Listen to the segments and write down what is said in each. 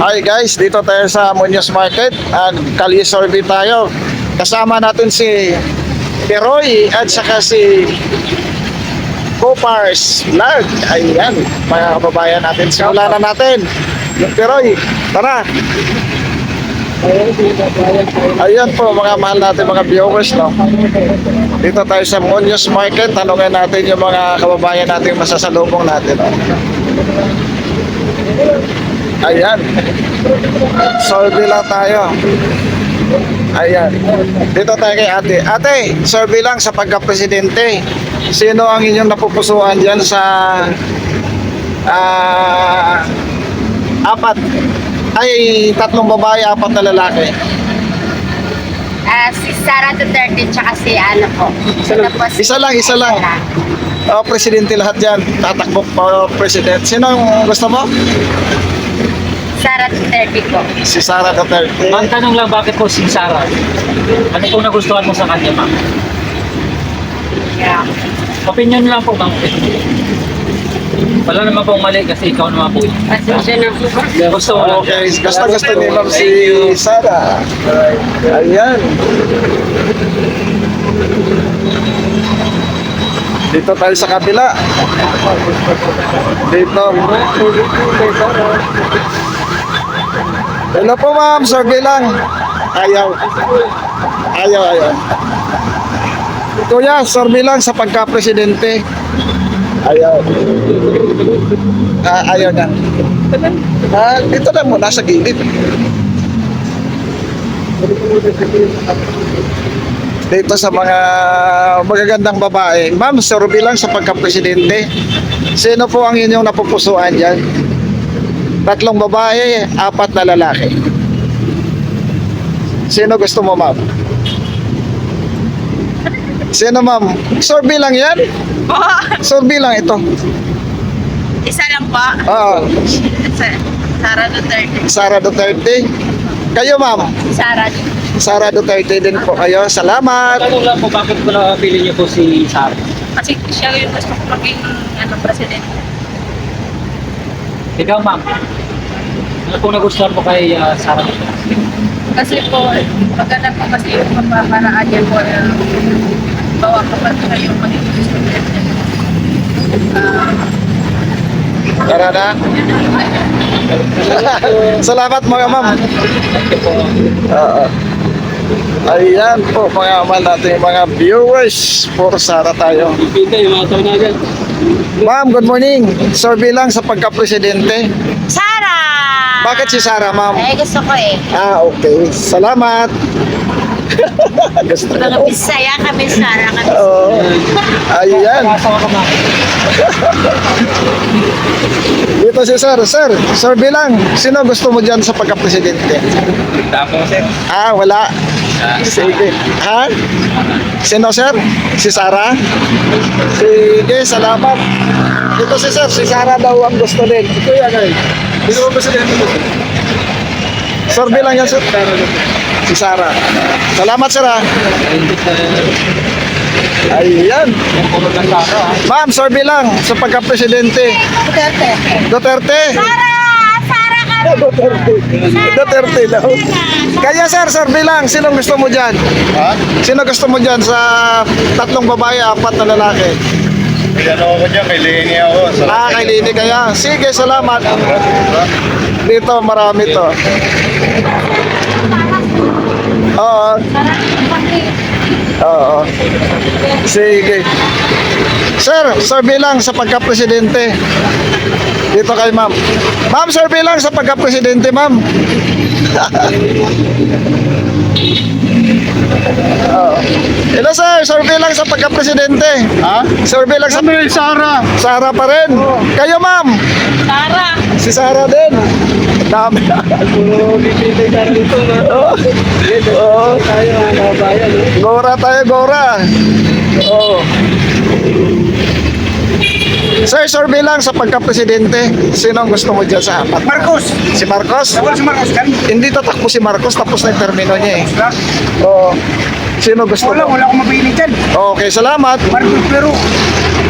Hi guys, dito tayo sa Muñoz Market at Kalye survey tayo. Kasama natin si Peroy at saka si Copars Vlog. Ayan, mga kababayan natin. Simulan na natin. Peroy, tara. Ayan po mga mahal natin mga viewers, no? Dito tayo sa Muñoz Market. Tanungin natin yung mga kababayan natin masasalubong natin, no? Ayan. Survey lang tayo. Ayan. Dito tayo kay ate. Ate, survey lang sa pagka-presidente. Sino ang inyong napupusuan dyan sa apat? Ay, tatlong babae, apat na lalaki. Si Sara Duterte tsaka si ano po. Isa lang. Oh, presidente lahat dyan. Tatakbo pa president. Sino ang gusto mo? Sara Duterte po. Si Sara Duterte. Ang tanong lang, bakit po si Sara? Ano pong nagustuhan mo sa kanya, ma'am? Yeah. Opinion lang po, ma'am. Wala naman pong mali kasi ikaw naman po. Pasensya na po. Gusto mo lang. Okay, gusto ni Ma'am si Sara. Ayan. Dito tayo sa kabila. Dito. Hello po ma'am, survey lang. Ayaw. Kuya, survey lang sa pagka-presidente. Ayaw. Ayaw na. Dito na muna sa gilid. Dito sa mga magagandang babae. Ma'am, survey lang sa pagka-presidente. Sino po ang inyong napupusuan dyan? Tatlong babae, apat na lalaki. Sino gusto mo, ma'am? Sino, ma'am? Survey lang yan? Survey lang ito. Isa lang po. Oo. Sara Duterte. Sara Duterte. Kayo, ma'am? Sara Duterte din po kayo. Salamat. Tanong lang po, bakit po napili niyo po si Sara? Kasi siya yung gusto ko maging presidente. Ikaw, ma'am. Ano pong nagustuhan mo kay Sara Duterte? Kasi po, maganda po kasi yung papaparaan niya po. Bawa kapag siya yung maging presidente. Tara na. Salamat mga ma'am. Oo. Ayan po mga ma'am natin mga viewers. Puro Sara tayo. Ipita yung mga taon na dyan. Ma'am, good morning. Survey lang sa pagka-presidente. Sara! Bakit si Sara, ma'am? Gusto ko eh. Okay. Salamat. Gusto Mga ko. Bisaya kami, Sara kami. Oo. Ayan. Kasawa ka, ma'am. Dito si Sir. Sir, survey lang. Sino gusto mo dyan sa pagka-presidente? Tapos, sir. Wala. Sige. Ha? Sino, sir? Si Sara? Sige, salamat. Dito si Sir. Si Sara daw ang gusto din. Ito yan, ay. Sino ang presidente mo? Survey lang yan, sir. Si Sara. Salamat, sir, ha? Ayan. Ma'am, survey lang sa pagka-presidente. Duterte. Duterte? Sara kami. Duterte daw. Kaya sir, survey lang. Sinong gusto mo dyan? Ha? Sino gusto mo dyan sa tatlong babae, apat na lalaki? May ano ako dyan, may lini ako. Kay Lini kaya. Sige, salamat. Dito, marami to. Oo. Oo. Sige. Sir, survey lang sa pagka-presidente. Dito kay ma'am. Ma'am, survey lang sa pagka-presidente, ma'am. Oo. Hello sir, survey lang sa pagka-presidente. Ha? Survey lang sa... Sabi Sara. Sara pa rin. Kayo ma'am. Sara. Si Sara din. Dami. Pipili ka dito na. Oo. Tayo mga bayan. Gora tayo, Gora. Oo. Sir, survey lang sa pagka-presidente. Sino ang gusto mo dyan sa apat? Marcos. Si Marcos? Ako si Marcos kan? Hindi tatakbo si Marcos, tapos na yung termino niya eh. Oo. Sino gusto Wala mo? akong mapili dyan. Okay, salamat. Marcos pero.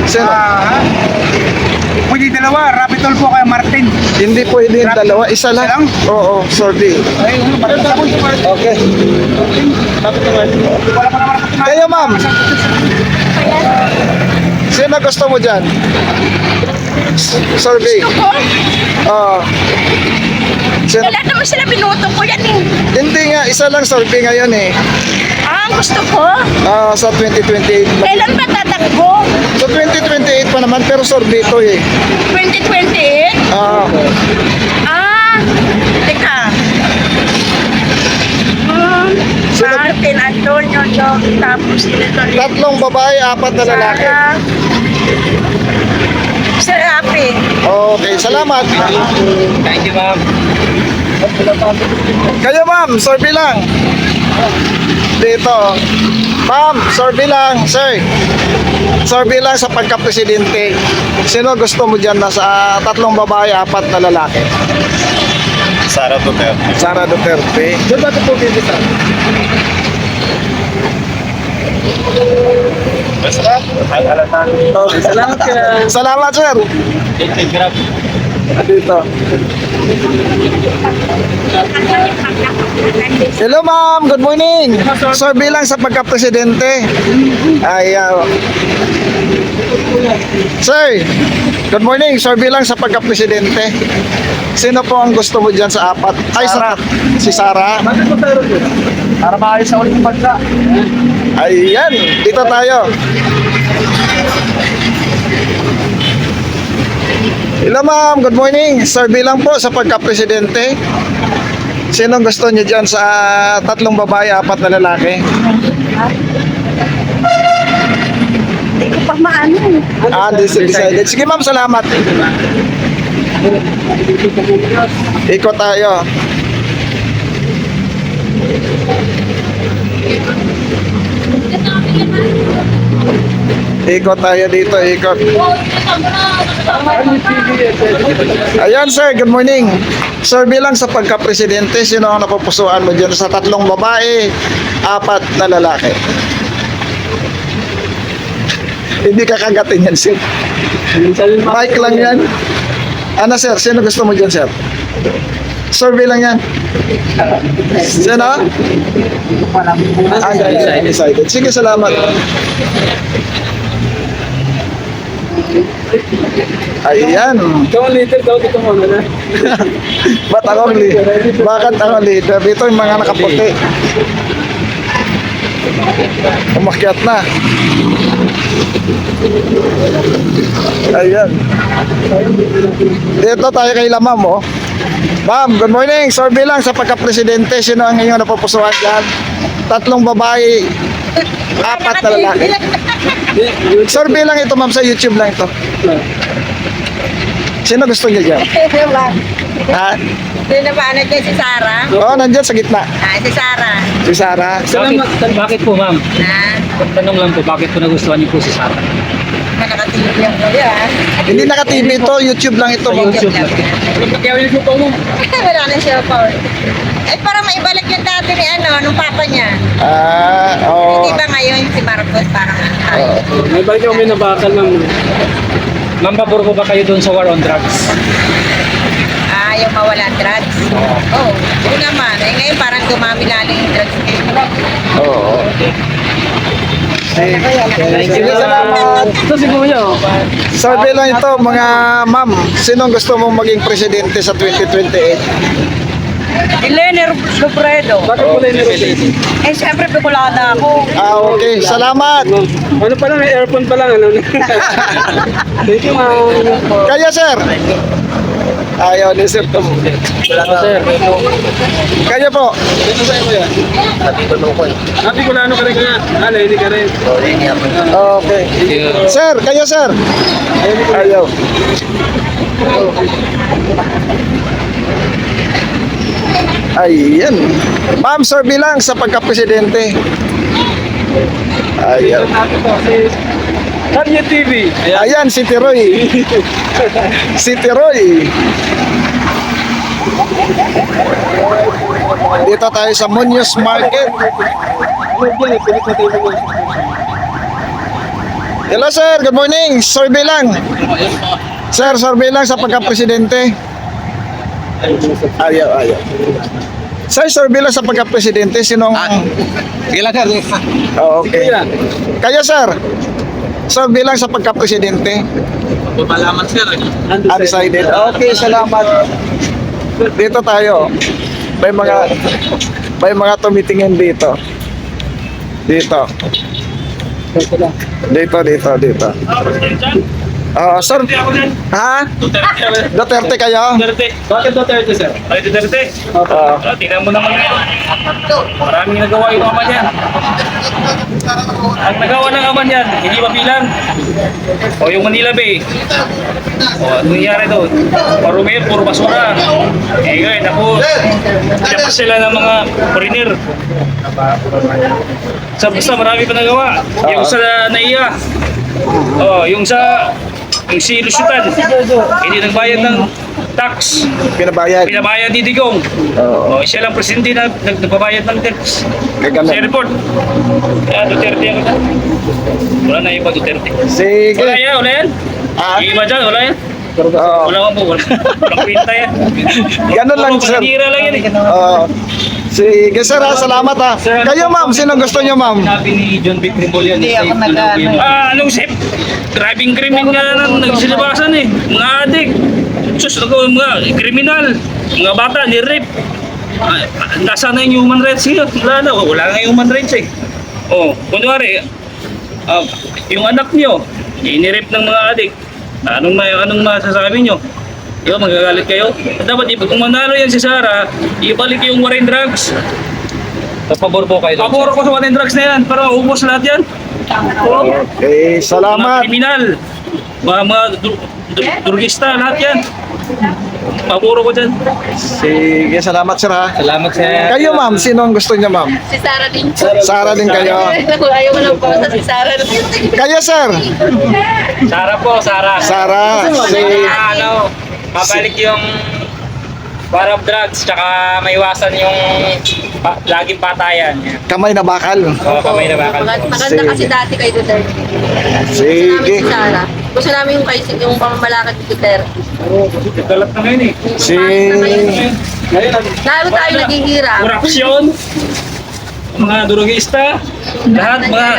Sino? Pwede dalawa, Rapitol po kay Martin. Hindi pwede yung dalawa, isa lang. Isa lang? Oo, sorry. Ay, Okay. wala pa naman ako. Kayo, ma'am. Sino gusto mo dyan? Survey. Oo. Sino? Wala naman sila binuto ko yan eh. Hindi nga, isa lang survey ngayon eh. Ang gusto ko. Sa 2028. Kailan ba tatakbo? So 2028 pa naman, pero survey to eh. 2028? Ah, Teka. Sino- Martin, Antonio, Joe, tapos Senator tatlong babae, apat na lalaki. Sarapi. Okay, salamat. Thank you, ma'am. Kayo ma'am, survey lang. Dito. Ma'am, survey lang, sir. Survey lang sa pagka-presidente. Sino gusto mo dyan? Nasa tatlong babae, apat na lalaki. Sara Duterte. Sara Duterte. Doon ba ito po bibisa? Basta, ang halatan. Okay. Salamat ka. Salamat, sir. Grab. Dito. Hello ma'am, good morning. Survey lang sa pagka-presidente. Ay, sir, good morning. Survey lang sa pagka-presidente. Sino po ang gusto mo dyan sa apat? Ay, Sara. si Sara. Bakit mo tayo rin? Para maayos sa ulit ng bansa. Ayan, dito tayo. Hello ma'am, good morning. Survey lang po sa pagka-presidente. Sino gusto niyo dyan sa tatlong babae, apat na lalaki? Hindi ko pa maano. Undecided. Sige ma'am, salamat. Ikot tayo. Ikot tayo dito, ikot. Ayan sir, good morning. Survey lang sa pagka-presidente, sino ang napupusuan mo dyan sa tatlong babae, apat na lalaki? Hindi kakagatin yan sir. Mic lang yan. Ano sir, sino gusto mo dyan sir? Survey lang yan. Sino? Undecided. Sige, salamat. Ayan. Ikaw ang leader daw dito mo na. Ba't ako ang leader? Bakit ako ang leader? Dito yung mga nakaputi. Umakyat na. Ayan. Dito tayo kay Lamam, oh. Ma'am, good morning. Survey lang sa pagka-presidente. Sino ang inyong napupusuan dyan? Tatlong babae, apat na lalaki. Survey lang ito, ma'am, sa YouTube lang ito. Sino gusto niyo dyan? Ha? Sino ba? Ano dyan si Sara? Oo, nandyan sa gitna. Si Sara. Si Sara. Bakit po, ma'am? Na, Tanong lang po, bakit po nagustuhan niyo po si Sara? manakatigil yung kuya. Hindi naka-TV ito, YouTube lang ito. Sa ma'am. YouTube lang. Kaya yung po mo. Wala na siya pa. Parang maibalik yung dati ni nung papa niya. Oo. Hindi ba ngayon si Marcos parang May balik ako may nabakal ng... Ma'am, pabor po ba kayo doon sa war on drugs? yung mawala drugs. Oo. Oo naman. Ngayon parang dumami lalo yung drugs. Oo. Thank Sige, salamat. Ito si Kuya. Survey lang ito, mga ma'am. Sinong gusto mong maging presidente sa 2028? Elena Robredo. Bakit po na yung Siyempre pekulada ako. Okay. Salamat. Ano pa lang, may earphone pa lang. Ano? Thank you, ma'am. Kaya, sir. Ayaw ni sir. Sir. Kaya po. Ito sa iyo yan. Happy ko lang ano ka rin ka. Hindi ka rin. Okay. Sir, kayo, sir. Ayaw. Ayan. Ma'am, survey lang sa pagka-presidente. Ayan. Kanya TV. Ayan, si Tiroy. Si Tiroy. Dito tayo sa Muñoz Market. Hello sir, good morning. Survey lang. Sir, survey lang sa pagka-presidente. Ayaw. Sir, survey lang sa pagka-presidente. Sinong... Sige lang, sir. Oh, okay. Kayo, sir, survey lang sa pagka-presidente. Malaman, sir. Undecided. Okay, salamat. Dito tayo. May mga tumitingin dito. Dito. Dito. Sir, ha? Duterte kayo? Bakit Duterte, sir? Ay, Duterte. Tingnan mo naman ngayon. Maraming nagawa yung ama niyan. Ang nagawa ng ama niyan, hindi mabilang. O yung Manila Bay. O ano nangyari doon? Marumil, puro basura. Eh ngayon, ako, dapat sila ng mga foreigner. Basta marami pa nagawa. Yung sa Naiya. Yung si Lusutan, hindi nagbayad ng tax. Pinabayad. Pinabayad ni Digong. Siya lang presidente na nagbabayad ng tax. Gaganon. Sa report. Kaya Duterte ako dyan. Wala na iba Duterte. Sige. Wala yan. Ah? Yung iba dyan, wala yan. Oo. Wala ka po. Walang pinta yan. Ganun lang, Puro sir. panira lang yan eh. Sige, sir, salamat ha. Kayo, ma'am, sino gusto nyo, ma'am? Sabi ni John Vic Rimbolyan. Hindi ako nag-ano. Anong sip? Grabing krimen nga na nagsilibasan eh. Mga adik. Sus, mga kriminal. Mga bata, ni-rape. Nasa na yung human rights here? Wala nga yung human rights eh. Kunwari, yung anak nyo, ini-rape ng mga adik. Anong masasabi nyo? Magagalit kayo? Dapat kung manalo yan si Sara, ibalik yung war and drugs. Pabor po kayo doon, Pabor ko sa war and drugs na yan, para ubos lahat yan. Okay, Mga salamat. kriminal, mga drugista, lahat yan. Paboro ko dyan. Sige, salamat, sir ha. Salamat, sir. Kayo, ma'am, sino ang gusto nyo, ma'am? Si Sarah din. Sara din kayo. Ayaw ko lang po sa si Sarah. Kayo, sir. Sara po, Sara. Sara. Mabalik yung war of drugs, tsaka maiwasan yung laging patayan. Kamay na bakal. Kamay na bakal. Maganda kasi dati kay Duterte. Gusto namin Sige. si Sarah. Gusto namin yung pamamalakad ni Duterte. Galat na ngayon eh. Lalo tayo naghihirap. Korupsyon, mga drugista, lahat mga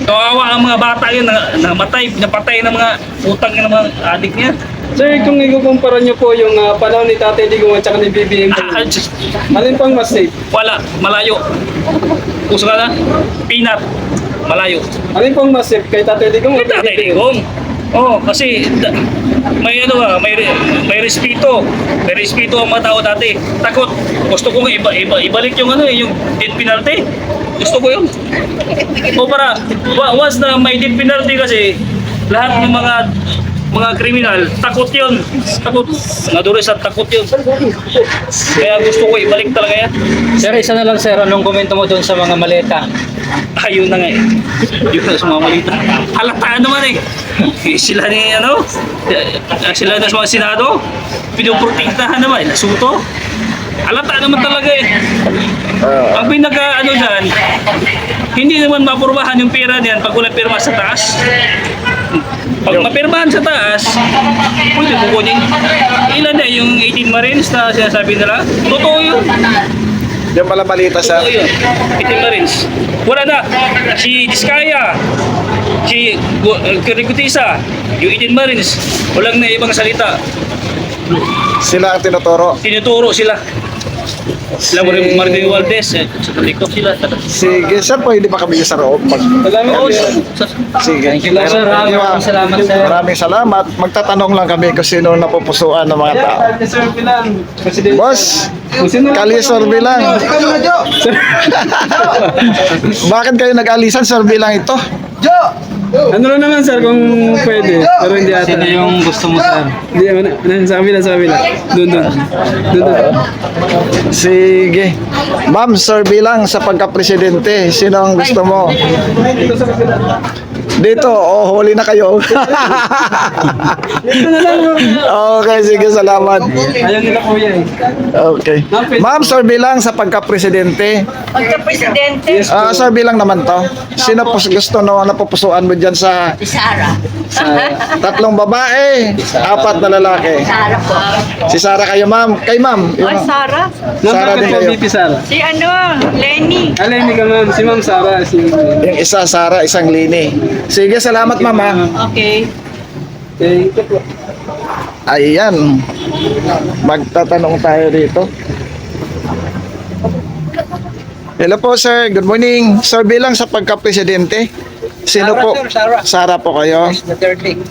kawawa ang mga bata yun na napatay ng mga utang ng mga adik niya. Sir, kung ikukumpara niyo po yung panahon ni Tatay Digong at saka ni BBM, alin pang mas safe? Wala, malayo. Gusto ka na? Peanut, malayo. Alin pang mas safe? Kay Tatay Digong o Kita tayo Digong. Kasi may may respeto. May respeto ang mga tao dati. Takot. Gusto ko ibalik yung yung death penalty. Gusto ko yun. Para once na may death penalty kasi lahat ng mga kriminal, takot yun. Takot. Mga duris at takot yun. Kaya gusto ko ibalik talaga yan. Sir, isa na lang, sir. Anong komento mo doon sa mga maleta? Ayun na nga eh. Yun na sa mga malita. Halataan naman eh. Sila ni sila na sa mga senado, pinuprotektahan naman. Nasuto. Halata naman talaga eh. Ang pinaka dyan, hindi naman mapurbahan yung pera niyan pag wala pirma sa taas. Pag mapirmahan sa taas, pwede kukunin. Ilan na yung 18 Marines na sinasabi nila? Totoo yun. Yung pala balita, sir. Totoo yun. 18 Marines. Wala na. Si Diskaya, si Kirikutisa, yung 18 Marines, walang na ibang salita. Sila ang tinuturo. Tinuturo sila. Sila Martin Valdez, sa likod sila. Sige, sir, pwede ba kami sa loob? Oo, Sige. Thank you, sir. Maraming salamat, sir. Maraming salamat. Magtatanong lang kami kung sino napupusuan ng mga tao. Sir, bilang. Presidente. Boss, Kalisor bilang. Bakit kayo nag-alisan, sir, bilang ito? Ano lang naman, sir, kung pwede. Pero hindi ata. Sino yung gusto mo, sir? Hindi, sa kabila. Doon. Sige. Ma'am, sir, bilang sa pagka-presidente, sino ang gusto mo? Dito sa kabila. Dito, huli na kayo. Ito na lang. Okay, sige, salamat. Ayaw nila kuya eh. Okay. Ma'am, survey lang sa pagka-presidente. Pagka-presidente, Survey lang naman to. Sino po gusto na napupusuan mo dyan sa si Sarah. tatlong babae, apat na lalaki? Sarah po. Si Sarah kayo, ma'am. Kay ma'am. Ay, Sarah? Sarah Bakit din po, kayo. VP Sara? Si ano, Lenny. Alay, ka ma'am. Si Ma'am Sara. Yung isa, Sarah, isang Lini. Sige, salamat, ma'am. Ha? Okay. Eh, ito po. Ayan. Magtatanong tayo dito. Hello po, sir. Good morning. Survey lang sa pagka-presidente. Sino po? Sarah po kayo.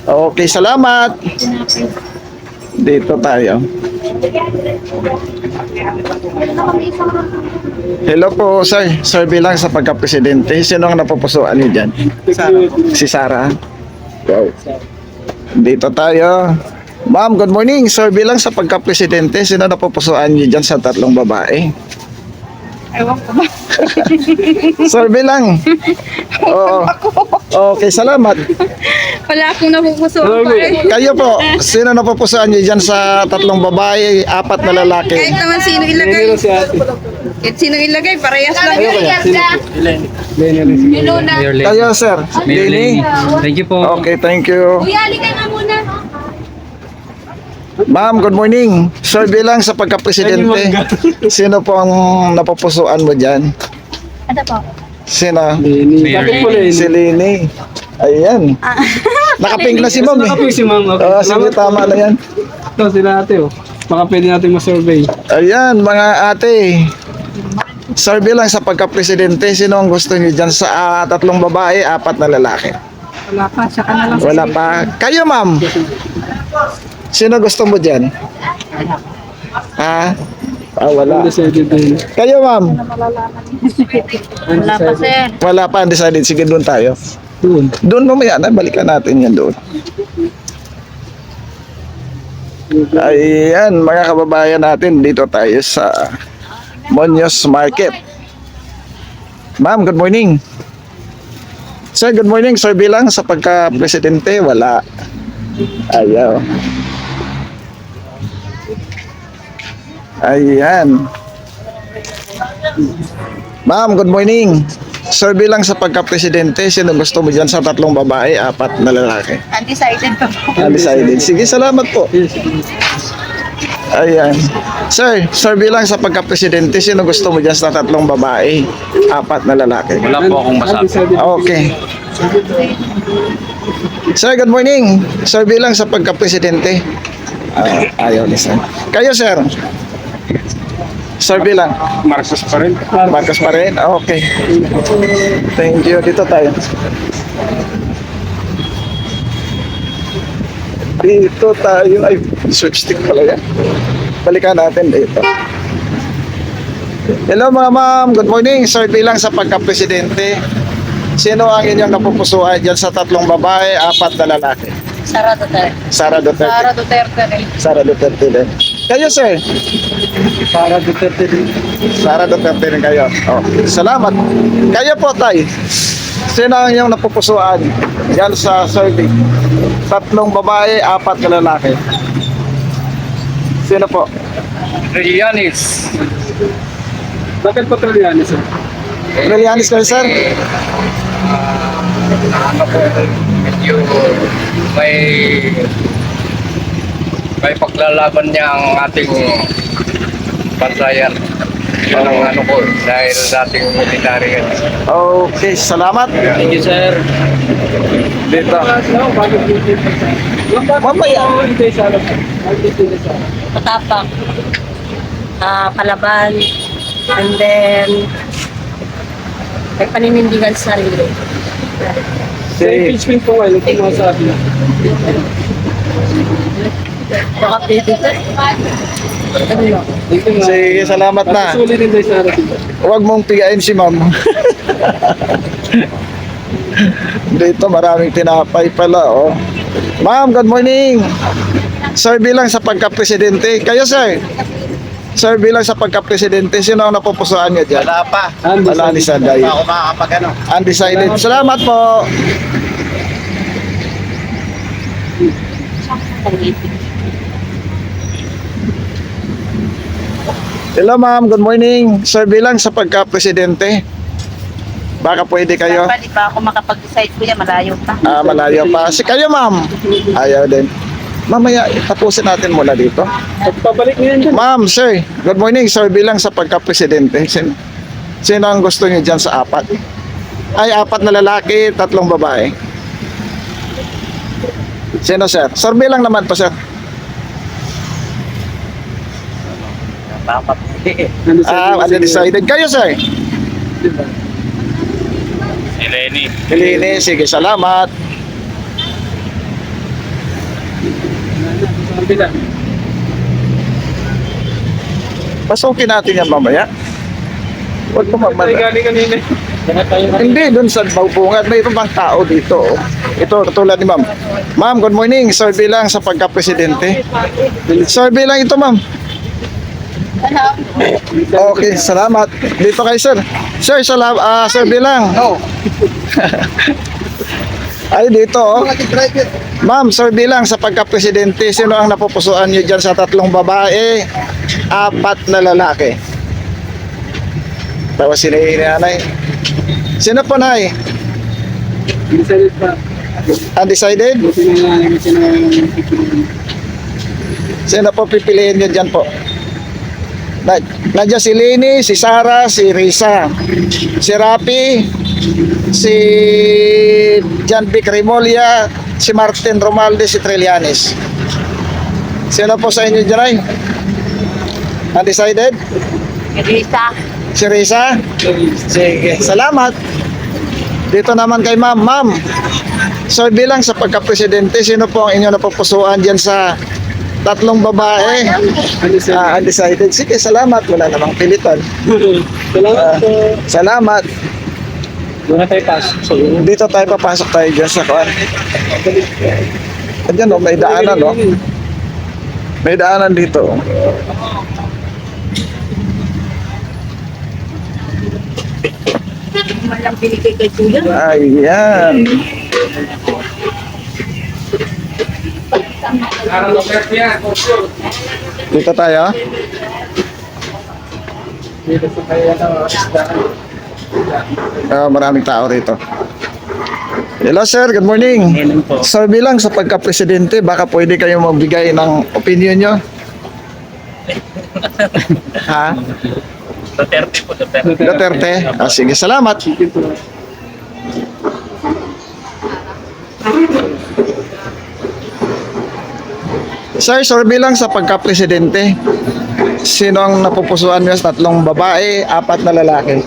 Okay, salamat. Dito tayo. Hello po, sir. Survey lang sa pagka-presidente. Sino ang napupusuan niyo dyan? Si Sarah. Wow. Dito tayo. Ma'am, good morning. Survey lang sa pagka-presidente. Sino napupusuan niyo dyan sa tatlong babae? Ewan ko ba? Survey lang. Oo. Okay, salamat. Wala akong napupusuan pa eh. Kayo po, sino napupusuan niyo dyan sa tatlong babae, apat na Kahit lalaki? naman sino ilagay. Lenny si ate. Kahit sino ilagay, parehas lang. Lenny. Miluna. Kayo, sir. Lini. Thank you po. Okay, thank you. Kuya, halika na muna. Ma'am, good morning. Survey lang sa pagka-presidente. Sino po ang napupusuan mo dyan? Ano po? Sino? Lenny. Bakit po Lenny? Si Lini. Ayan. Nakapink na si ma'am eh. Nakapag si Ma'am. Okay. Sige, tama na yan. Ito sila ate oh. Baka pwede natin ma-survey. Ayan, mga ate. Survey lang sa pagka-presidente. Sino ang gusto niyo dyan sa tatlong babae, apat na lalaki? Wala pa, siya ka na lang. Wala pa. Kayo, ma'am. Sino gusto mo dyan? Ha? Wala. Undecided din. Kayo, ma'am. Wala pa, sir. Wala pa, undecided. Sige, doon tayo. Doon. Doon mamaya na, balikan natin yan doon. Ayan, mga kababayan natin, dito tayo sa Muñoz Market. Ma'am, good morning. Sir, good morning. Sir, bilang sa pagka-presidente, wala. Ayaw. Ayan. Ma'am, good morning. Sir, bilang sa pagka-presidente, sino gusto mo dyan sa tatlong babae, apat na lalaki? Undecided pa po. Undecided. Sige, salamat po. Ayan. Sir, bilang sa pagka-presidente, sino gusto mo dyan sa tatlong babae, apat na lalaki? Wala po akong masabi. Okay. Sir, good morning. Sir, bilang sa pagka-presidente. Ayaw ni sir. Kayo, sir. Sir, bilang. Marcos pa rin. Marcos pa rin? Okay. Thank you. Dito tayo. Dito tayo. Ay, switchstick pala yan. Balikan natin dito. Hello mga ma'am. Good morning. Sir, bilang sa pagka-presidente, sino ang inyong napupusuan dyan sa tatlong babae, apat na lalaki? Sara Duterte. Sara Duterte. Sara Duterte rin. Sara Duterte din. Kayo, sir? Para Duterte din. Sara Duterte rin kayo. Oh, salamat. Kayo po, tay. Sino ang inyong napupusuan yan sa survey? Tatlong babae, apat na lalaki. Sino po? Trillanes. Bakit po Trillanes sir? Relianis kayo, sir? Ano po, medyo may paglalaban niya ang ating bansayan. Yun ang ano ko, dahil dating military yan. Okay, salamat. Thank you, sir. Dito. Mamaya. Matapang. Palaban. And then, may paninindigan sa sarili. Sa impeachment po ngayon, ito mga sabi. Baka pwede ka. Ano lang. Ito nga. Sige, salamat na. Sulit din tayo sa atin. Huwag mong pigain si ma'am. Dito maraming tinapay pala, oh. Ma'am, good morning. Sir, bilang sa pagka-presidente. Kayo, sir? Sir, bilang sa pagka-presidente, sino ang napupusuan niyo dyan? Wala pa. Wala ni Sanday. Ako makakapag ano. Undecided. Salamat po. Hello ma'am, good morning. Sir, bilang sa pagka-presidente, baka pwede kayo. Dapat di ba ako makapag-decide kuya, malayo pa. Malayo pa. Si kayo ma'am. Ayaw din. Mamaya, tapusin natin muna dito. Pabalik niyo yan dyan. Ma'am, sir, good morning. Sir, bilang sa pagka-presidente, sino ang gusto niyo dyan sa apat? Ay, 4 na lalaki, 3 babae. Sino, sir? Sir, bilang naman po, sir. Undecided. Kayo, sir? Eleni. Helene, sige, salamat. Sabi lang. Pasukin natin yan mamaya. Huwag mo Tayo mamaya. galing kanina. Hindi, dun sa Baubungan, may ibang tao dito. Oh. Ito, katulad ni ma'am. Ma'am, good morning. Sir, bilang sa pagka-presidente. Sir, bilang ito, ma'am. Okay, salamat. Dito kay sir. Sir, sir, bilang. Ay, dito, oh. Ma'am, sir, bilang sa pagka-presidente, sino ang napupusuan niyo dyan sa 3 babae, 4 na lalaki? Tapos sino yung nanay? Sino po, nay? Decided pa. Undecided? Sino po pipiliin nyo dyan po? Nandiyan si Leni, si Sarah, si Risa, si Rapi, si John Vic Remolia, si Martin Romalde, si Trillanes. Sino po sa inyo dyan ay? Undecided? Elisa. Si Risa? Sige, salamat. Dito naman kay ma'am. Ma'am, so bilang sa pagka-presidente, sino po ang inyo napupusuan dyan sa 3 babae? Undecided. Sige, salamat. Wala namang pilitan. Salamat po. Salamat. Doon na tayo pasok. So, Dito tayo papasok tayo dyan sa kuwan. Ayan o, may daanan o. May daanan dito. Malang binigay kay kuya. Ayan. Dito tayo. dito sa kaya ng isdaan. Maraming tao rito. Hello sir, good morning. Sir, bilang sa pagka-presidente, baka pwede kayo magbigay ng opinion nyo? Ha? Duterte po, Duterte. Duterte? Sige, salamat. Sir, bilang sa pagka-presidente, sino ang napupusuan niyo sa 3 babae, 4 na lalaki?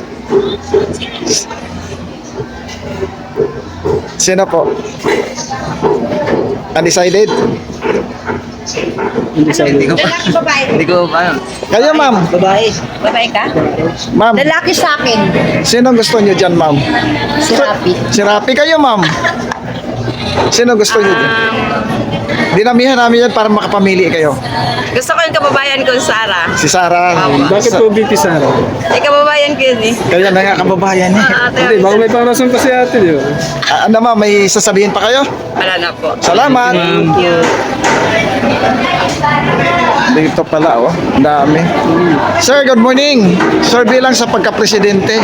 Sino po? Undecided? Lalaki, babae. Hindi ko pa. Kayo, ma'am. Babae. Babae ka? Ma'am, Lalaki sa akin. sino gusto niyo dyan, ma'am? Si Rapi. Si Rapi kayo, ma'am. Sino gusto niyo dyan? Dinamihan namin yan para makapamili kayo. Gusto ko yung kababayan ko, Sarah. Si Sarah. Bakit po BP Sara? Ay, kababayan ko yun eh. Kaya na nga kababayan niya. Hindi, baka may parason pa si ate, di ba? Ano ma'am, may sasabihin pa kayo? Wala na po. Salamat. Thank you. Dito pala, oh. Ang dami. Sir, good morning. Sir, bilang sa pagka-presidente,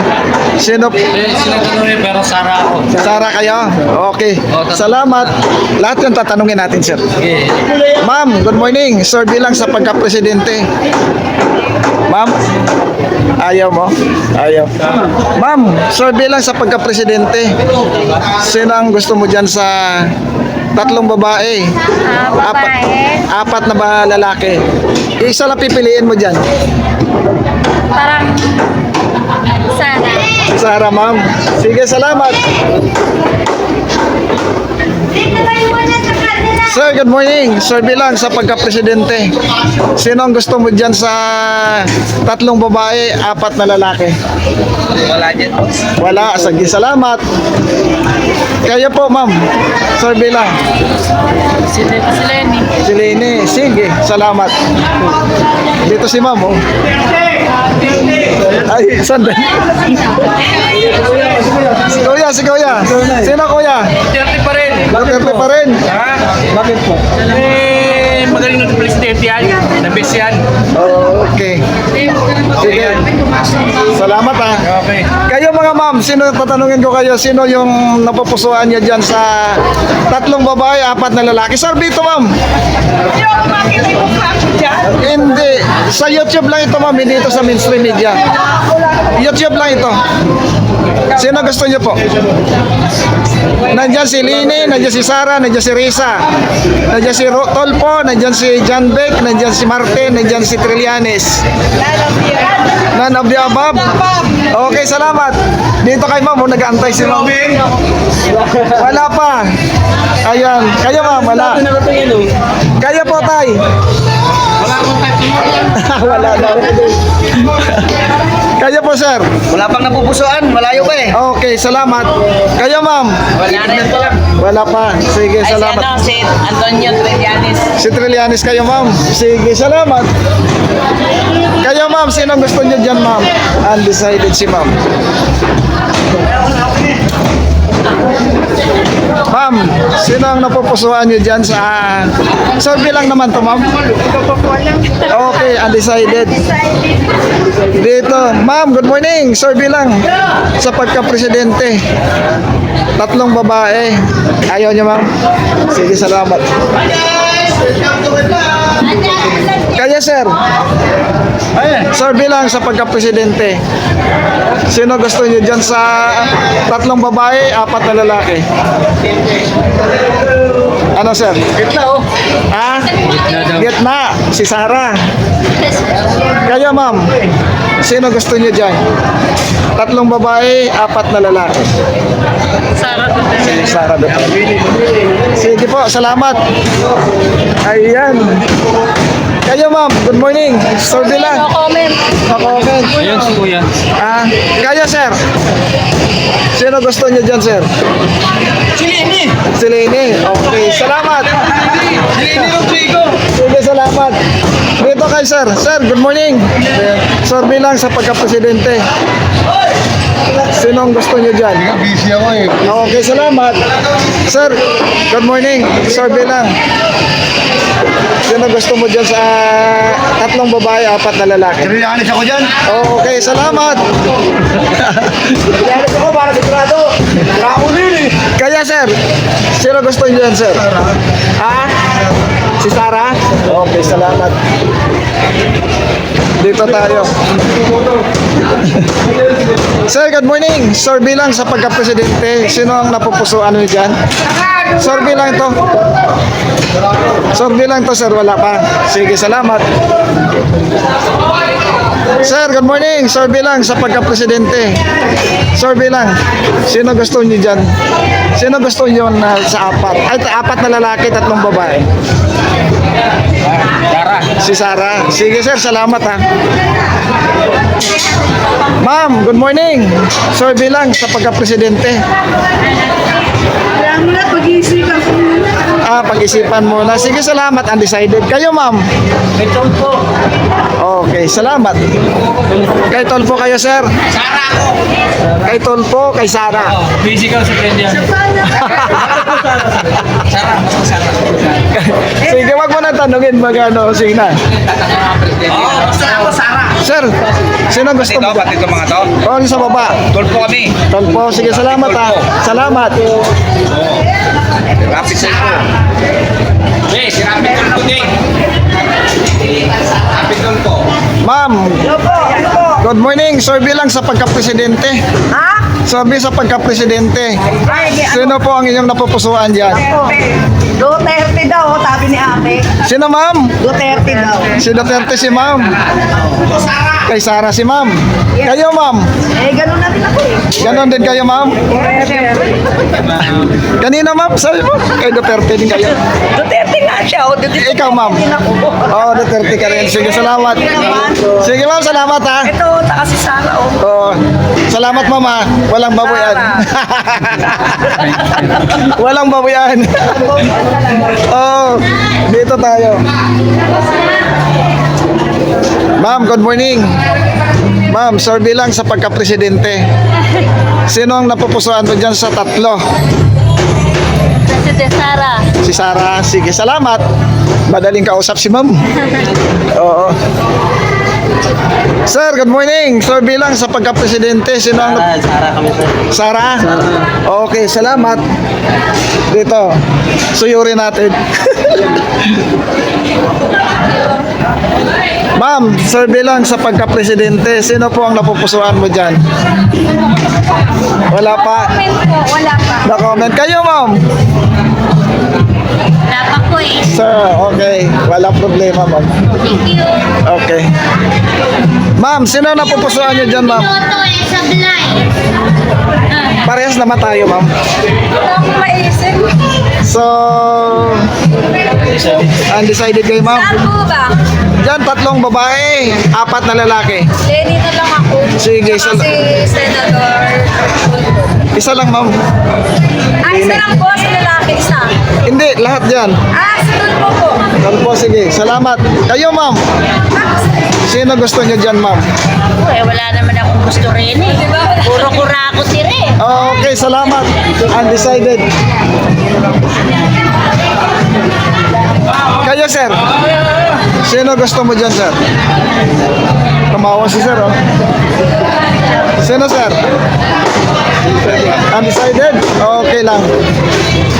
sino? Pero Sara ako. Sarah kayo? Okay. Salamat. Lahat yung tatanungin natin, sir. Ma'am, good morning. Sir, bilang sa pagka-presidente. Ma'am? Ayaw mo? Ayaw. Ma'am, sir, bilang sa pagka-presidente, sino ang gusto mo dyan sa 3 babae? Apat na ba lalaki? Isa lang pipiliin mo dyan. Parang sana. Sarah, ma'am. Sige, salamat. Sir, good morning. Sir, bilang sa pagka-presidente, sino ang gusto mo dyan sa 3 babae, 4 na lalaki? Wala dyan. Wala. Sige, salamat. Kayo po, ma'am. Sir, bilang. Si Lenny. Si Leni. Sige, salamat. Dito si ma'am, oh. Ay, sandali. Si kuya. Sino kuya? Duterte pa rin. Duterte pa rin. Ha? Bakit po? Eh, magaling na presidente yan. The best yan. Okay. Sige. Salamat ha. Okay. Kayo mga ma'am, sino tatanungin ko kayo, sino yung napupusuan niyo dyan sa 3 babae, 4 na lalaki? Sir, dito ma'am. Hindi. Sa YouTube lang ito ma'am, hindi ito sa mainstream media. YouTube lang ito. Sino gusto niyo po? Nandiyan si Lini, nandiyan si Sara, nandiyan si Risa, nandiyan si Tolpo, nandiyan si John Beck, nandiyan si Martin, nandiyan si Trillanes. None of the above? Okay, salamat. Dito kay ma'am, nag-aantay si ma'am. Wala pa. Ayan. Kayo ma'am, wala. Kayo po, tay. Wala daw. Kayo po, sir. Wala pang napupusuan. Malayo pa eh. Okay, salamat. Kayo, ma'am. Wala na yun. Wala pa. Sige, Ay, si salamat. si Antonio Trillanes. Si Trillanes kayo, ma'am. Sige, salamat. Kayo, ma'am. Sino ang gusto niyo dyan, ma'am? Undecided si ma'am. Ma'am, sino ang napupusuan niyo dyan sa... survey lang naman to, ma'am. Okay, undecided. Dito, ma'am, good morning. Survey lang sa pagka-presidente. 3 babae. Ayaw niyo, ma'am? Sige, salamat. Kaya, sir. Survey lang sa pagka-presidente. Sino gusto niyo dyan sa 3 babae, 4 na lalaki? Ano, sir? Gitna oh. Ah? Gitna. Si Sara. Kayo, ma'am. Sino gusto niyo dyan? 3 babae, 4 na lalaki. Sara Si Sara doon. Sige po, salamat. Ayan. Kayo, ma'am. Good morning. Survey lang. No comment. Comment. Ayun si Kuya. Ah, kayo, sir. Sino gusto niyo dyan, sir? Si Lini. Okay, salamat. Sige, salamat. Dito kay sir. Sir, good morning. Survey lang sa pagka-presidente. Sino ang gusto niyo dyan? Busy ako eh. Okay, salamat. Sir, good morning. Survey lang. Sino gusto mo dyan sa 3 babae, 4 na lalaki? Trillanes ako dyan. Okay, salamat. Ako para sigurado. Nakaulil eh. Kaya sir, sino gusto niyo yan, sir? Ha? Si Sara? Okay, salamat. Dito tayo. Sir, good morning. Survey lang sa pagka-presidente. Sino ang napupusuan niyo dyan? Survey lang ito. Survey lang to, sir. Wala pa. Sige, salamat. Sir, good morning. Survey lang sa pagka-presidente. Survey lang. Sino gusto niyo dyan? Sino gusto niyo na sa 4? Ay, 4 na lalaki, 3 babae. Sara. Si Sara. Sige, sir. Salamat, ha. Ma'am, good morning. Survey lang sa pagka-presidente. Ah, pag-isipan muna. Sige, salamat. Undecided. Kayo, ma'am? May po. Okay, salamat. Kay Tolpo kayo, sir? Sara ako. Kay Tolpo, kay Sara. Busy ka sa kanya. Sara. Basta Sara. Sige, wag mo na tanungin magano. Sige na. Oo, basta ako Sara. Sir, sino gusto mo? Pati ito mga to. O, sa baba. Tulpo kami. Tolpo, sige, salamat, ha. Salamat. Rapid sa ito. Eh, si Rapid Tulpo din. Rapid Tulpo. Ma'am, good morning. Survey lang sa pagka-presidente. Ha? Survey sa pagka-presidente. Sino po ang inyong napupusuan dyan? Duterte daw, sabi ni ate. Sino, ma'am? Duterte daw. Si Duterte si ma'am. Kay Sara si ma'am. Kayo, ma'am. Eh, ganun na din ako eh. Ganon din kayo, ma'am. Kanina, ma'am, sabi mo, kay Duterte din kayo. Duterte nga siya. O, Duterte Ikaw, ma'am. din ako. Oo, Duterte ka rin. Sige, salamat. Sige, ma'am, salamat, ha. Ito, taka si Sara. Oh. Oo. Salamat, ma'am, ha. Walang babuyan. Walang babuyan. Oo, dito tayo. Ma'am, good morning. Ma'am, survey lang sa pagka-presidente. Sino ang napupusuan mo dyan sa 3? Si Si Sarah. Si Sarah. Sige, salamat. Madaling kausap si ma'am. Oo. Sir, good morning. Sir, bilang sa pagka-presidente, sino ang... Sarah kami sir. Sarah? Okay, salamat. Dito, suyurin natin. Ma'am, sir, bilang sa pagka-presidente, sino po ang napupusuan mo dyan? Wala pa? Comment po, wala pa. Na-comment kayo, ma'am? Wala pa po eh. Sir, okay. Walang problema, ma'am. Thank you. Okay. Ma'am, sino ang napupusuan nyo dyan, ma'am? Toto eh, sablay. Parehas naman tayo, ma'am. Wala akong maisip. So, undecided kayo, ma'am? Saan po ba? Diyan, 3 babae, 4 na lalaki. Lenny na lang ako. Sige, Kasi Senator. isa lang, ma'am. Ay, isa lang po sa lalaki, isa. Hindi, lahat dyan. Ah, sa po po. Ano po, sige. Salamat. Kayo, ma'am. Sino gusto nyo dyan, ma'am? Eh, wala naman akong gusto rin eh. Puro kurako sir eh. Okay, salamat. Undecided. Kayo, sir. Sino gusto mo dyan, sir? Tumawa si sir, oh. Sino, sir? Undecided? Okay lang.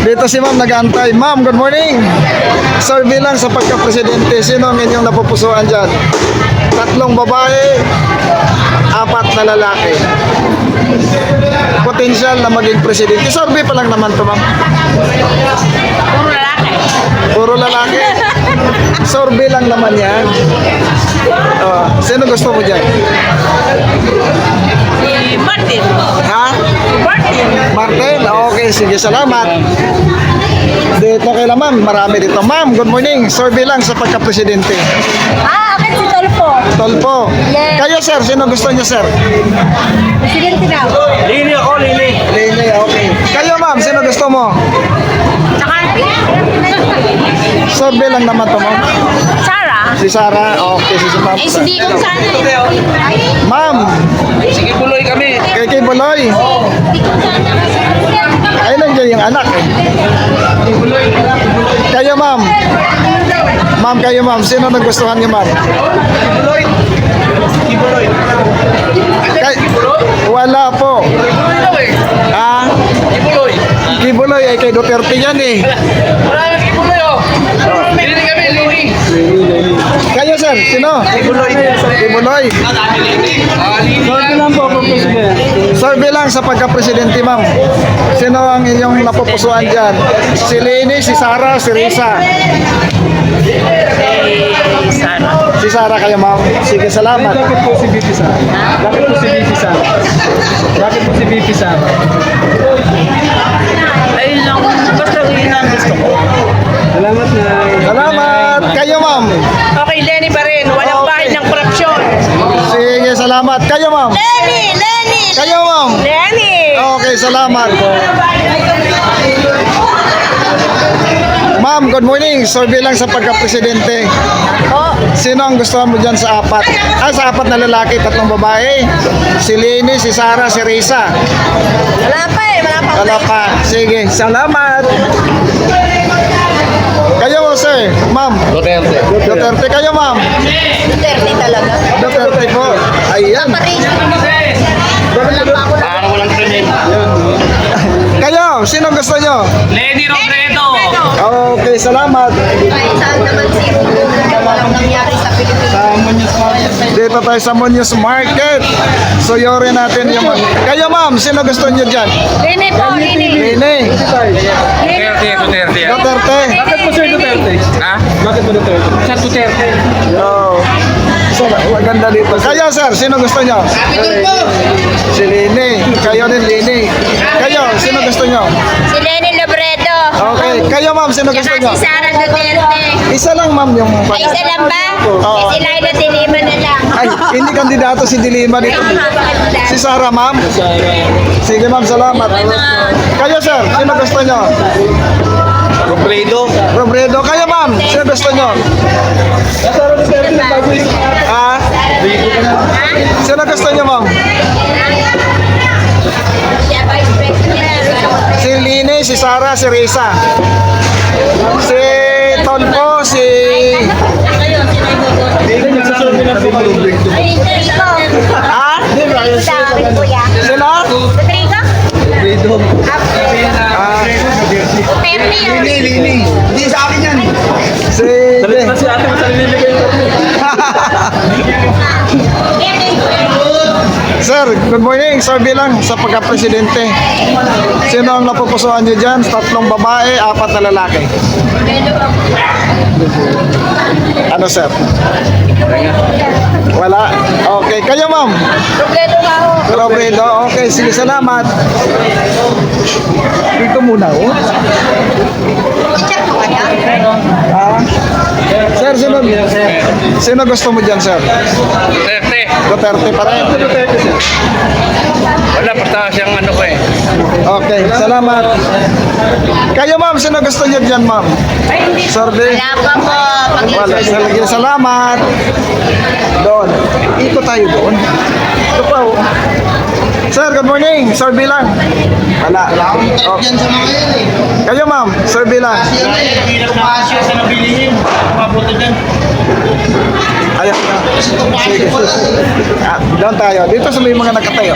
Dito si ma'am nag-aantay. Ma'am, good morning. Sir, bilang sa pagka-presidente, sino ang inyong napupusuan dyan? 3 babae, 4 na lalaki. Potential na maging presidente. Survey pa lang naman to, ma'am. Puro lalaki. Puro lalaki. Survey lang naman yan. Sino gusto mo dyan? Si Martin. Ha? Martin. Martin? Okay, sige, salamat. Dito kay ma'am, marami dito. Ma'am, good morning. Survey lang sa pagka-presidente. Ah, akin si Tolpo. Tolpo. Yes. Kayo, sir, sino gusto niyo, sir? Presidente daw. Lini ako, Lini. Lene, okay. Kayo, ma'am, sino gusto mo? Saka, Survey lang naman to, ma'am. Sarah. Si Sarah, okay, si ma'am. Ay, hindi ko sana eh. Ma'am, Sige, buloy kami. kay Buloy. Ay, nandiyan yung anak eh. Kayo, ma'am. Ma'am, kayo, ma'am. Sino nagustuhan niyo, ma'am? Kay, wala po. Ah? Kibuloy ay kay Duterte yan eh. Maraming ibuloy, oh. Hindi kami, Lini. Kayo, sir, sino? Kibuloy. Kibuloy. Sorry lang po, President. Survey lang sa pagka-presidente, ma'am. Sino ang inyong napupusuan dyan? Si Leni, si Sarah, si Risa. Si Sarah kayo, ma'am. Sige, salamat. Bakit po si VP Sara? Bakit po si VP Sara? Bakit po si VP Sara? Ayun lang. Basta yun ang gusto ko. Salamat na. Salamat. Kayo, ma'am. Okay, Lenny pa rin. Walang Okay. bahay ng korupsyon. Sige, salamat. Kayo, ma'am. Lenny! Lenny! Kayo, ma'am. Lenny! Okay, salamat. Ma'am, good morning. Survey lang sa pagka-presidente. Sino ang gusto mo dyan sa 4? Sa 4 na lalaki, 3 babae. Si Leni, si Sarah, si Risa. Wala pa eh. Wala pa. Wala pa. Sige, salamat. Kayo, sir. Ma'am. Duterte. Duterte kayo, ma'am. Duterte talaga. Duterte po. Ayan. Parang walang krimen. Kayo, sino gusto nyo? Leni Robredo. Okay, salamat. Kahit saan naman si walang nangyari sa Pilipinas. Dito tayo sa Muñoz Market. So, yore natin yung... Kayo, ma'am, sino gusto nyo dyan? Lene po, Lene. Lene. Duterte. Duterte. Bakit po Sir Duterte? Ha? Bakit po Duterte? Sir Duterte. Oh. So, maganda dito. Kayo, sir, sino gusto nyo? Si Lene. Kayo din, Lene. Kayo, sino gusto nyo? Si Lenny Robredo. Okay. Kayo, ma'am, sino gusto Saka nyo? si Sara Duterte. Isa lang, ma'am, yung... Ay, isa lang ba? Oo. Eh, si Laila de Lima na lang. Ay, hindi kandidato si Dilima dito. Si Sarah, ma'am. Sige, ma'am, salamat. Kayo, sir, sino gusto nyo? Robredo. Robredo. Kayo, ma'am, sino gusto nyo? Ah? Sino gusto nyo, ma'am? Siya vice president. Si Lini, si Sara, si Risa. Si Tonpo, si... Ha? Sino? Si... Si ate mo sa nilibigay ko. Sir, good morning. Sir bilang sa pagka-presidente. Sino ang napupusuan niyo dyan? 3 babae, 4 na lalaki. Ano, sir? Wala? Okay. Kayo, ma'am? Robredo. Okay, sige, salamat. Dito muna, oh. Ah. Sir, sino gusto mo dyan, sir? Duterte. Duterte pa rin. Wala, basta siyang ano ko eh. Okay, salamat. Kayo, ma'am, sino gusto niyo dyan, ma'am? Sorbe? Wala pa po. Wala. Sige, salamat. Doon. Ikot tayo doon. Ito pa, oh. Sir, good morning. Sir Bilang. Wala. Oh. Kayo, ma'am. Sir Bilang. Ayan. Sige. Doon tayo. Dito sa may mga nakatayo.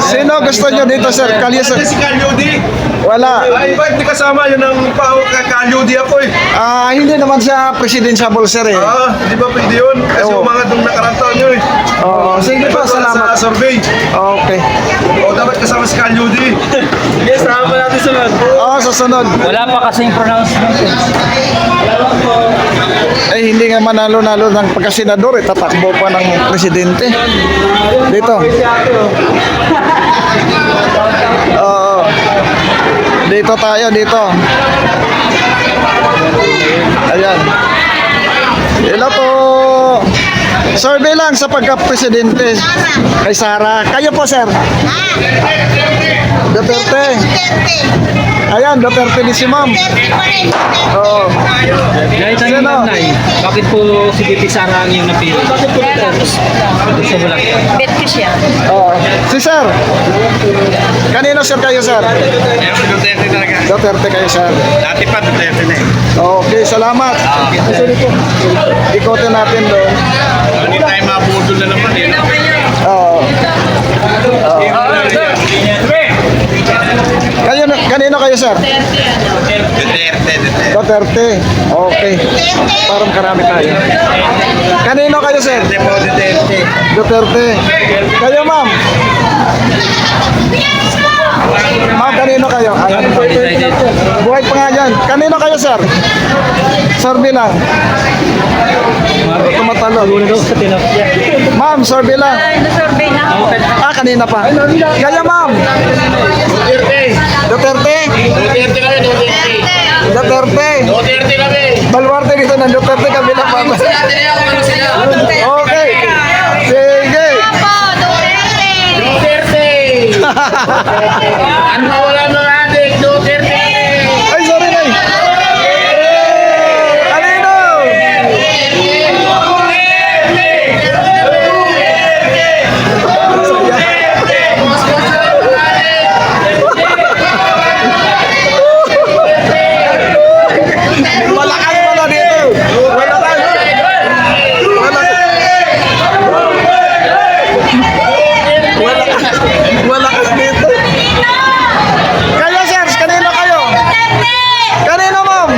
Sino gusto nyo dito, sir? Kalye, sir. Si Kalyudi. Wala. Ay, bakit di kasama yun ang Kalyudi ako eh? Hindi naman siya presidential, sir, eh. Di ba pwede yun? Kasi Oo. umangat nung nakarang taon yun eh. Oo, sige po, salamat. Sa survey. Okay. O, dapat kasama si Kalyudi. Yes, tama pa natin sunod. Oo, susunod. Wala pa kasing pronouncement. Eh, hindi nga manalo-nalo ng pagkasenador, eh. Tatakbo pa ng presidente. Dito. Oo. Dito tayo, dito. Ayan. Hello po. Survey lang sa pagka-presidente kay Sara. Kayo po, sir. Duterte. Ayan, Duterte din si ma'am. Oo. Kahit Sino? anong nanay, bakit po si BP Sara ang iyong napili? Bakit po Gusto mo lang. Bet ko siya. Oo. Si sir. Kanino, sir, kayo, sir? Duterte talaga. Duterte kayo, sir. Dati pa Duterte na eh. Okay, salamat. Ikotin natin doon. Hindi tayo mabudol na naman eh. Oo. Kanino kayo, sir? Duterte. Duterte. Okay. Parang karami tayo. Kanino kayo, sir? Duterte. Duterte. Kayo, ma'am? Ma'am, kanino kayo? Ayan. Buhay pa nga dyan. Kanino kayo, sir? Sir Bilang. Tumatalo. Ma'am, Sir Bilang. Nasurvey na ako. Kanina pa. Kaya, ma'am. Duterte. Duterte. Duterte kami, Duterte. Duterte. Duterte kami. Baluarte dito ng Duterte kami na pa. Okay. Sige. Duterte. Ano wala mga adik, Duterte. Ay, sorry, Nay. Kanino? Malakas pala dito. Malakas. Malakas dito. Kayo, sir, kanino kayo? Kanino, ma'am?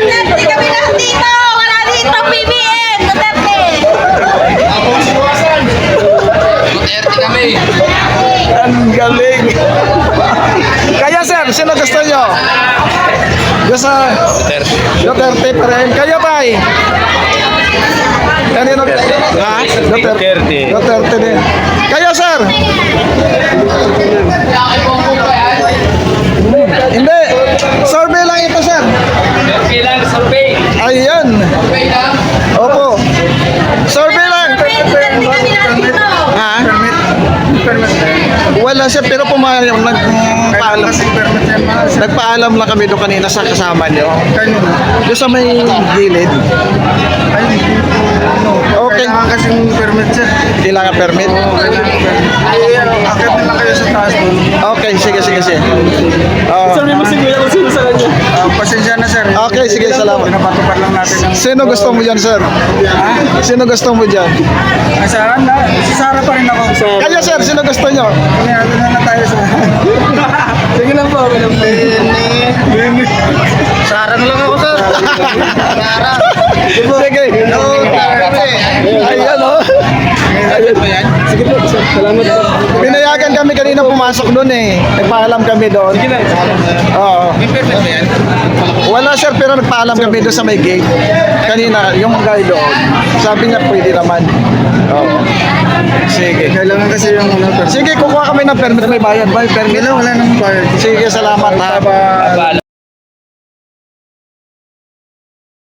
Duterte kami lahat dito. Wala dito, BBM. Duterte. Duterte kami. Ang galing. Kaya, sir, sino gusto nyo? Gusto Duterte. Duterte pa rin. Kayo, tay? Kanino? Ha? Duterte. Duterte din. Kayo, sir? Hindi. Survey lang ito, sir. Kailangan survey. Ayan. Opo. Survey lang. Ha? Wala siya, pero nagpaalam lang kami doon kanina sa kasama niyo. Doon sa may gilid. Okay. Kasing permit siya. Kailangan permit? Akit na kayo sa taas doon. Okay, sige. Oh. Sabi mo si Kuya kung sino sa kanya. Pasensya na sir. Okay, sige, salamat. Pinapatupad lang natin ang... Sino gusto mo dyan, sir? Sino gusto mo dyan? Saan na? Si Sarah pa rin ako. Kaya, sir, sino gusto nyo? Kaya na tayo sa... Sige lang po, okay lang po. Sarah na lang ako sir. Sarah. Sige. Ayan, oh. Sige po, sir. Salamat po. Pinayagan kami kanina pumasok doon eh. Nagpaalam kami doon. Sige lang. Oo. May permit ba yan? Wala sir, pero nagpaalam kami doon sa may gate. Kanina, yung guy doon. Sabi niya pwede naman. Oo. Sige. Kailangan kasi yung Sige, kukuha kami ng permit. May bayad ba yung permit? wala namang bayad. Sige, salamat ha.